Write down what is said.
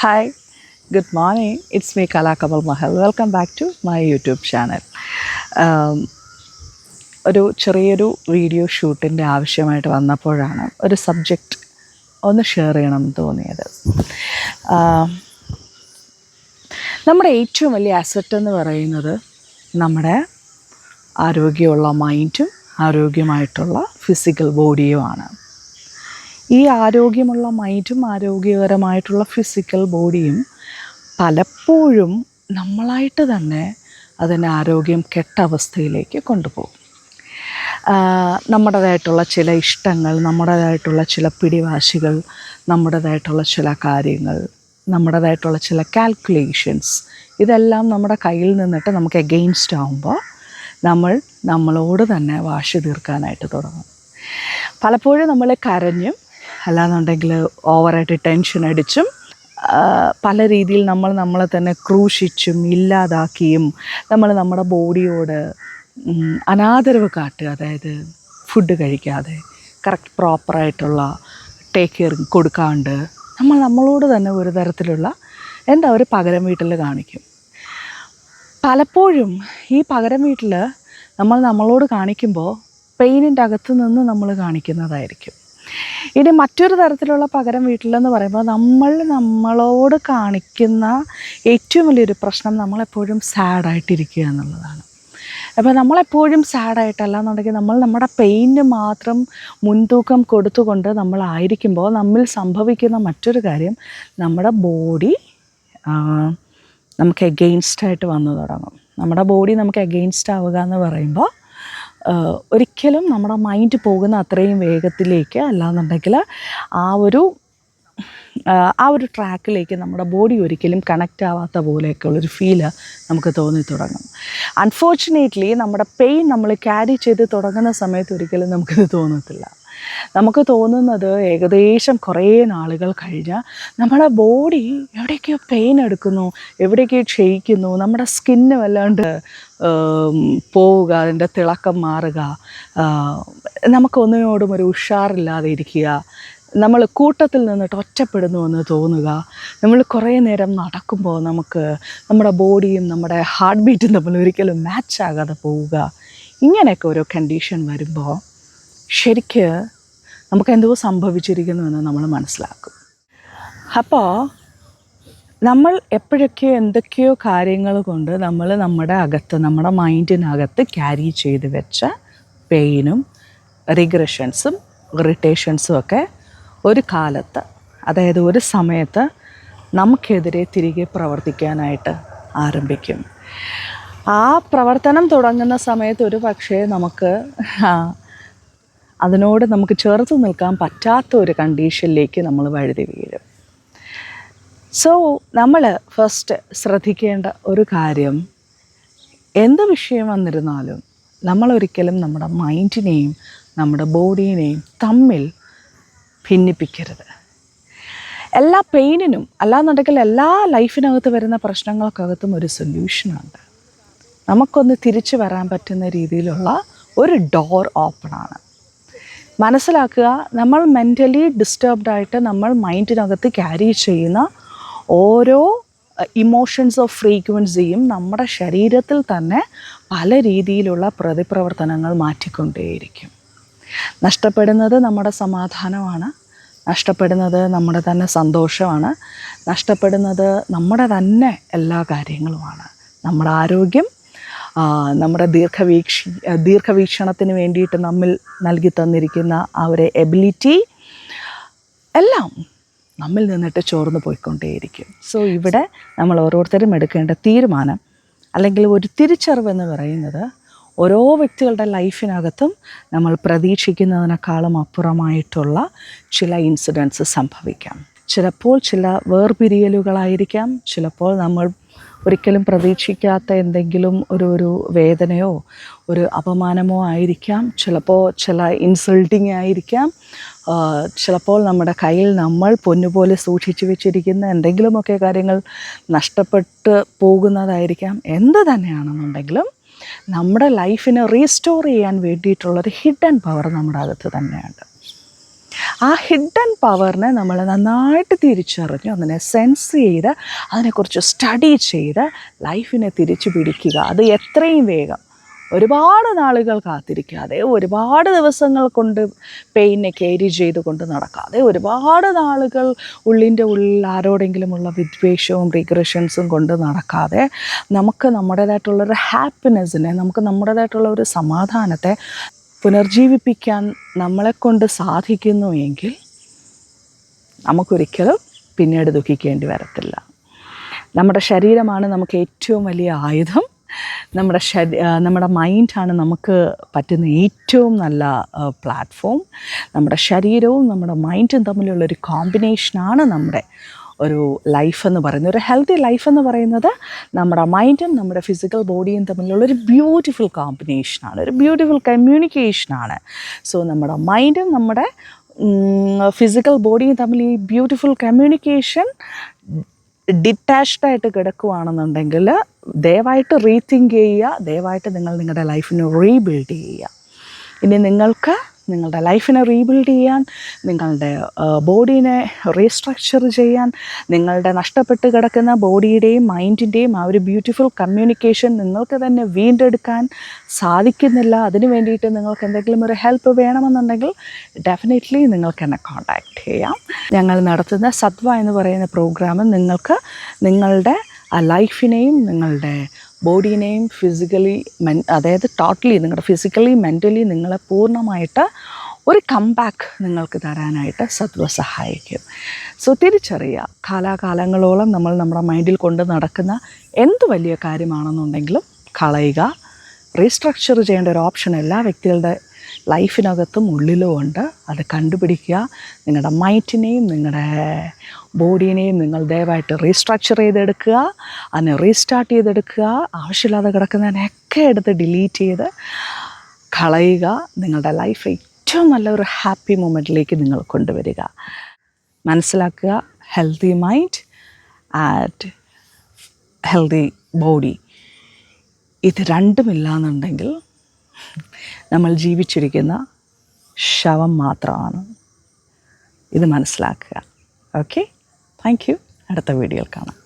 Hi, good morning. It's me Kala Kamal Mahal. Welcome back to my YouTube channel. ഒരു ചെറിയൊരു video ഷൂട്ടിൻ്റെ ആവശ്യമായിട്ട് വന്നപ്പോഴാണ് ഒരു സബ്ജക്റ്റ് ഒന്ന് ഷെയർ ചെയ്യണമെന്ന് തോന്നിയത്. നമ്മുടെ ഏറ്റവും വലിയ അസറ്റ് എന്ന് പറയുന്നത് നമ്മുടെ ആരോഗ്യമുള്ള മൈൻഡും ആരോഗ്യമായിട്ടുള്ള ഫിസിക്കൽ ബോഡിയുമാണ്. ഈ ആരോഗ്യമുള്ള മൈൻഡും ആരോഗ്യകരമായിട്ടുള്ള ഫിസിക്കൽ ബോഡിയും പലപ്പോഴും നമ്മളായിട്ട് തന്നെ അതിൻ്റെ ആരോഗ്യം കെട്ട അവസ്ഥയിലേക്ക് കൊണ്ടുപോകും. നമ്മുടേതായിട്ടുള്ള ചില ഇഷ്ടങ്ങൾ, നമ്മുടേതായിട്ടുള്ള ചില പിടിവാശികൾ, നമ്മുടേതായിട്ടുള്ള ചില കാര്യങ്ങൾ, നമ്മുടേതായിട്ടുള്ള ചില കാൽക്കുലേഷൻസ്, ഇതെല്ലാം നമ്മുടെ കയ്യിൽ നിന്നിട്ട് നമുക്ക് എഗെയിൻസ്റ്റ് ആകുമ്പോൾ നമ്മളോട് തന്നെ വാശി തീർക്കാനായിട്ട് തുടങ്ങും. പലപ്പോഴും നമ്മൾ കരഞ്ഞും അല്ലാന്നുണ്ടെങ്കിൽ ഓവറായിട്ട് ടെൻഷൻ അടിച്ചും പല രീതിയിൽ നമ്മളെ തന്നെ ക്രൂശിച്ചും ഇല്ലാതാക്കിയും നമ്മുടെ ബോഡിയോട് അനാദരവ് കാട്ടുക. അതായത് ഫുഡ് കഴിക്കാതെ, കറക്റ്റ് പ്രോപ്പറായിട്ടുള്ള ടേക്ക് കെയർ കൊടുക്കാണ്ട് നമ്മളോട് തന്നെ ഒരു തരത്തിലുള്ള ഒരു പകരം വീട്ടിൽ കാണിക്കും. പലപ്പോഴും ഈ പകരം വീട്ടിൽ നമ്മളോട് കാണിക്കുമ്പോൾ പെയിനിൻ്റെ അകത്ത് നിന്ന് നമ്മൾ കാണിക്കുന്നതായിരിക്കും. ഇനി മറ്റൊരു തരത്തിലുള്ള പകരം വീട്ടിലെന്ന് പറയുമ്പോൾ നമ്മളോട് കാണിക്കുന്ന ഏറ്റവും വലിയൊരു പ്രശ്നം നമ്മളെപ്പോഴും സാഡായിട്ടിരിക്കുക എന്നുള്ളതാണ്. അപ്പോൾ നമ്മളെപ്പോഴും സാഡായിട്ടല്ല എന്നുണ്ടെങ്കിൽ നമ്മുടെ പെയിന് മാത്രം മുൻതൂക്കം കൊടുത്തുകൊണ്ട് നമ്മളായിരിക്കുമ്പോൾ നമ്മിൽ സംഭവിക്കുന്ന മറ്റൊരു കാര്യം, നമ്മുടെ ബോഡി നമുക്ക് എഗെയിൻസ്റ്റായിട്ട് വന്നു തുടങ്ങും. നമ്മുടെ ബോഡി നമുക്ക് എഗെയിൻസ്റ്റ് ആവുക എന്ന് പറയുമ്പോൾ ഒരിക്കലും നമ്മുടെ മൈൻഡ് പോകുന്ന അത്രയും വേഗത്തിലേക്ക് അല്ലാന്നുണ്ടെങ്കിൽ ആ ഒരു ട്രാക്കിലേക്ക് നമ്മുടെ ബോഡി ഒരിക്കലും കണക്റ്റ് ആവാത്ത പോലെയൊക്കെയുള്ളൊരു ഫീല് നമുക്ക് തോന്നി തുടങ്ങും. അൺഫോർച്ചുനേറ്റ്ലി നമ്മുടെ പെയിൻ നമ്മൾ ക്യാരി ചെയ്ത് തുടങ്ങുന്ന സമയത്ത് ഒരിക്കലും നമുക്കിത് തോന്നത്തില്ല. നമുക്ക് തോന്നുന്നത് ഏകദേശം കുറേ നാളുകൾ കഴിഞ്ഞ് നമ്മുടെ ബോഡി എവിടേക്കോ പെയിൻ എടുക്കുന്നു, എവിടേക്കോ ക്ഷയിക്കുന്നു, നമ്മുടെ സ്കിന്ന് വല്ലാണ്ട് പോവുക, അതിൻ്റെ തിളക്കം മാറുക, നമുക്കൊന്നിനോടും ഒരു ഉഷാറില്ലാതെ ഇരിക്കുക, നമ്മൾ കൂട്ടത്തിൽ നിന്നിട്ട് ഒറ്റപ്പെടുന്നു എന്ന് തോന്നുക, നമ്മൾ കുറേ നേരം നടക്കുമ്പോൾ നമ്മുടെ ബോഡിയും നമ്മുടെ ഹാർട്ട് ബീറ്റും തമ്മിൽ ഒരിക്കലും മാച്ച് ആകാതെ പോവുക, ഇങ്ങനെയൊക്കെ ഓരോ കണ്ടീഷൻ വരുമ്പോൾ ശരിക്ക് നമുക്കെന്തോ സംഭവിച്ചിരിക്കുന്നുവെന്ന് നമ്മൾ മനസ്സിലാക്കും. അപ്പോൾ നമ്മൾ എപ്പോഴൊക്കെയോ എന്തൊക്കെയോ കാര്യങ്ങൾ കൊണ്ട് നമ്മുടെ അകത്ത്, നമ്മുടെ മൈൻഡിനകത്ത് ക്യാരി ചെയ്ത് വെച്ച പെയിനും റിഗ്രഷൻസും ഇറിറ്റേഷൻസും ഒക്കെ ഒരു കാലത്ത്, അതായത് ഒരു സമയത്ത് നമുക്കെതിരെ തിരികെ പ്രവർത്തിക്കാനായിട്ട് ആരംഭിക്കും. ആ പ്രവർത്തനം തുടങ്ങുന്ന സമയത്ത് ഒരു പക്ഷേ അതിനോട് നമുക്ക് ചേർത്ത് നിൽക്കാൻ പറ്റാത്ത ഒരു കണ്ടീഷനിലേക്ക് നമ്മൾ വഴുതി വീഴും. സോ നമ്മൾ ഫസ്റ്റ് ശ്രദ്ധിക്കേണ്ട ഒരു കാര്യം, എന്ത് വിഷയം വന്നിരുന്നാലും നമ്മളൊരിക്കലും നമ്മുടെ മൈൻഡിനെയും നമ്മുടെ ബോഡീനെയും തമ്മിൽ ഭിന്നിപ്പിക്കരുത്. എല്ലാ പെയിനിനും അല്ലാന്നുണ്ടെങ്കിൽ എല്ലാ ലൈഫിനകത്ത് വരുന്ന പ്രശ്നങ്ങൾക്കകത്തും ഒരു സൊല്യൂഷനുണ്ട്. നമുക്കൊന്ന് തിരിച്ചു വരാൻ പറ്റുന്ന രീതിയിലുള്ള ഒരു ഡോർ ഓപ്പണാണ്. മനസ്സിലാക്കുക, നമ്മൾ മെൻ്റലി ഡിസ്റ്റർബ്ഡായിട്ട് നമ്മൾ മൈൻഡിനകത്ത് ക്യാരി ചെയ്യുന്ന ഓരോ ഇമോഷൻസ് ഓഫ് ഫ്രീക്വൻസിയും നമ്മുടെ ശരീരത്തിൽ തന്നെ പല രീതിയിലുള്ള പ്രതിപ്രവർത്തനങ്ങൾ മാറ്റിക്കൊണ്ടേയിരിക്കും. നഷ്ടപ്പെടുന്നത് നമ്മുടെ സമാധാനമാണ്, നഷ്ടപ്പെടുന്നത് നമ്മുടെ തന്നെ സന്തോഷമാണ്, നഷ്ടപ്പെടുന്നത് നമ്മുടെ തന്നെ എല്ലാ കാര്യങ്ങളുമാണ്. നമ്മുടെ ആരോഗ്യം, നമ്മുടെ ദീർഘവീക്ഷണത്തിന് വേണ്ടിയിട്ട് നമ്മിൽ നൽകി തന്നിരിക്കുന്ന ആ ഒരു എബിലിറ്റി എല്ലാം നമ്മിൽ നിന്നിട്ട് ചോർന്നു പോയിക്കൊണ്ടേയിരിക്കും. സോ ഇവിടെ നമ്മൾ ഓരോരുത്തരും എടുക്കേണ്ട തീരുമാനം അല്ലെങ്കിൽ ഒരു തിരിച്ചറിവെന്ന് പറയുന്നത്, ഓരോ വ്യക്തികളുടെ ലൈഫിനകത്തും നമ്മൾ പ്രതീക്ഷിക്കുന്നതിനേക്കാളും അപ്പുറമായിട്ടുള്ള ചില ഇൻസിഡൻസ് സംഭവിക്കാം. ചിലപ്പോൾ ചില വേർപിരിയലുകളായിരിക്കാം, ചിലപ്പോൾ നമ്മൾ ഒരിക്കലും പ്രതീക്ഷിക്കാത്ത എന്തെങ്കിലും ഒരു വേദനയോ ഒരു അപമാനമോ ആയിരിക്കാം, ചിലപ്പോൾ ചില ഇൻസൾട്ടിങ് ആയിരിക്കാം, ചിലപ്പോൾ നമ്മുടെ കയ്യിൽ നമ്മൾ പൊന്നുപോലെ സൂക്ഷിച്ചു വെച്ചിരിക്കുന്ന എന്തെങ്കിലുമൊക്കെ കാര്യങ്ങൾ നഷ്ടപ്പെട്ട് പോകുന്നതായിരിക്കാം. എന്ത് തന്നെയാണെന്നുണ്ടെങ്കിലും നമ്മുടെ ലൈഫിനെ റീസ്റ്റോർ ചെയ്യാൻ വേണ്ടിയിട്ടുള്ളൊരു ഹിഡൻ പവർ നമ്മുടെ അകത്ത് തന്നെയുണ്ട്. ആ ഹിഡൻ പവറിനെ നമ്മൾ നന്നായിട്ട് തിരിച്ചറിഞ്ഞ് അതിനെ സെൻസ് ചെയ്ത് അതിനെക്കുറിച്ച് സ്റ്റഡി ചെയ്ത് ലൈഫിനെ തിരിച്ചു പിടിക്കുക. അത് എത്രയും വേഗം, ഒരുപാട് നാളുകൾ കാത്തിരിക്കാതെ, ഒരുപാട് ദിവസങ്ങൾ കൊണ്ട് പെയിനെ ക്യാരി ചെയ്തുകൊണ്ട് നടക്കാതെ, ഒരുപാട് നാളുകൾ ഉള്ളിൻ്റെ ഉള്ളിൽ ആരോടെങ്കിലുമുള്ള വിദ്വേഷവും റിഗ്രഷൻസും കൊണ്ട് നടക്കാതെ, നമുക്ക് നമ്മുടേതായിട്ടുള്ളൊരു ഹാപ്പിനെസ്സിനെ, നമുക്ക് നമ്മുടേതായിട്ടുള്ള ഒരു സമാധാനത്തെ പുനർജീവിപ്പിക്കാൻ നമ്മളെക്കൊണ്ട് സാധിക്കുന്നു എങ്കിൽ നമുക്കൊരിക്കലും പിന്നീട് ദുഃഖിക്കേണ്ടി വരത്തില്ല. നമ്മുടെ ശരീരമാണ് നമുക്ക് ഏറ്റവും വലിയ ആയുധം. നമ്മുടെ മൈൻഡാണ് നമുക്ക് പറ്റുന്ന ഏറ്റവും നല്ല പ്ലാറ്റ്ഫോം. നമ്മുടെ ശരീരവും നമ്മുടെ മൈൻഡും തമ്മിലുള്ളൊരു കോമ്പിനേഷനാണ് നമ്മുടെ ഒരു ലൈഫ് എന്ന് പറയുന്നത്. ഒരു ഹെൽത്തി ലൈഫ് എന്ന് പറയുന്നത് നമ്മുടെ മൈൻഡും നമ്മുടെ ഫിസിക്കൽ ബോഡിയും തമ്മിലുള്ളൊരു ബ്യൂട്ടിഫുൾ കോമ്പിനേഷനാണ്, ഒരു ബ്യൂട്ടിഫുൾ കമ്മ്യൂണിക്കേഷനാണ്. സോ നമ്മുടെ മൈൻഡും നമ്മുടെ ഫിസിക്കൽ ബോഡിയും തമ്മിൽ ഈ ബ്യൂട്ടിഫുൾ കമ്മ്യൂണിക്കേഷൻ ഡിറ്റാച്ച്ഡായിട്ട് കിടക്കുകയാണെന്നുണ്ടെങ്കിൽ ദയവായിട്ട് റീതിങ്ക് ചെയ്യുക, ദയവായിട്ട് നിങ്ങളുടെ ലൈഫിനെ റീബിൽഡ് ചെയ്യുക. ഇനി നിങ്ങൾക്ക് നിങ്ങളുടെ ലൈഫിനെ റീബിൽഡ് ചെയ്യാൻ, നിങ്ങളുടെ ബോഡീനെ റീസ്ട്രക്ചർ ചെയ്യാൻ, നിങ്ങളുടെ നഷ്ടപ്പെട്ട് കിടക്കുന്ന ബോഡിയുടെയും മൈൻഡിൻ്റെയും ആ ഒരു ബ്യൂട്ടിഫുൾ കമ്മ്യൂണിക്കേഷൻ നിങ്ങൾക്ക് തന്നെ വീണ്ടെടുക്കാൻ സാധിക്കുന്നില്ല. അതിന് വേണ്ടിയിട്ട് നിങ്ങൾക്ക് എന്തെങ്കിലും ഒരു ഹെൽപ്പ് വേണമെന്നുണ്ടെങ്കിൽ ഡെഫിനറ്റ്ലി നിങ്ങൾക്ക് എന്നെ കോൺടാക്റ്റ് ചെയ്യാം. ഞങ്ങൾ നടത്തുന്ന സത്വ എന്ന് പറയുന്ന പ്രോഗ്രാം നിങ്ങൾക്ക് നിങ്ങളുടെ ആ ലൈഫിനെയും നിങ്ങളുടെ ബോഡീനെയും ഫിസിക്കലി അതായത് ടോട്ടലി നിങ്ങളുടെ ഫിസിക്കലി മെൻ്റലി നിങ്ങളെ പൂർണ്ണമായിട്ട് ഒരു കംബാക്ക് നിങ്ങൾക്ക് തരാനായിട്ട് സത്വ സഹായിക്കും. സോ തിരിച്ചറിയുക, കാലാകാലങ്ങളോളം നമ്മൾ നമ്മുടെ മൈൻഡിൽ കൊണ്ട് നടക്കുന്ന എന്ത് വലിയ കാര്യമാണെന്നുണ്ടെങ്കിലും കളയുക. റീസ്ട്രക്ചർ ചെയ്യേണ്ട ഒരു ഓപ്ഷൻ എല്ലാ വ്യക്തികളുടെ ലൈഫിനകത്തും ഉള്ളിലും ഉണ്ട്. അത് കണ്ടുപിടിക്കുക. നിങ്ങളുടെ മൈൻഡിനെയും നിങ്ങളുടെ ബോഡീനെയും നിങ്ങൾ ദയവായിട്ട് റീസ്ട്രക്ചർ ചെയ്തെടുക്കുക, അതിനെ റീസ്റ്റാർട്ട് ചെയ്തെടുക്കുക. ആവശ്യമില്ലാതെ കിടക്കുന്നതിനൊക്കെ എടുത്ത് ഡിലീറ്റ് ചെയ്ത് കളയുക. നിങ്ങളുടെ ലൈഫ് ഏറ്റവും നല്ലൊരു ഹാപ്പി മൊമെൻറ്റിലേക്ക് നിങ്ങൾ കൊണ്ടുവരിക. മനസ്സിലാക്കുക, healthy mind and healthy body, ഇത് രണ്ടുമില്ലാന്നുണ്ടെങ്കിൽ നമ്മൾ ജീവിച്ചിരിക്കുന്ന ശവം മാത്രമാണ്. ഇത് മനസ്സിലാക്കുക. Okay, thank you. അടുത്ത വീഡിയോയിൽ കാണാം.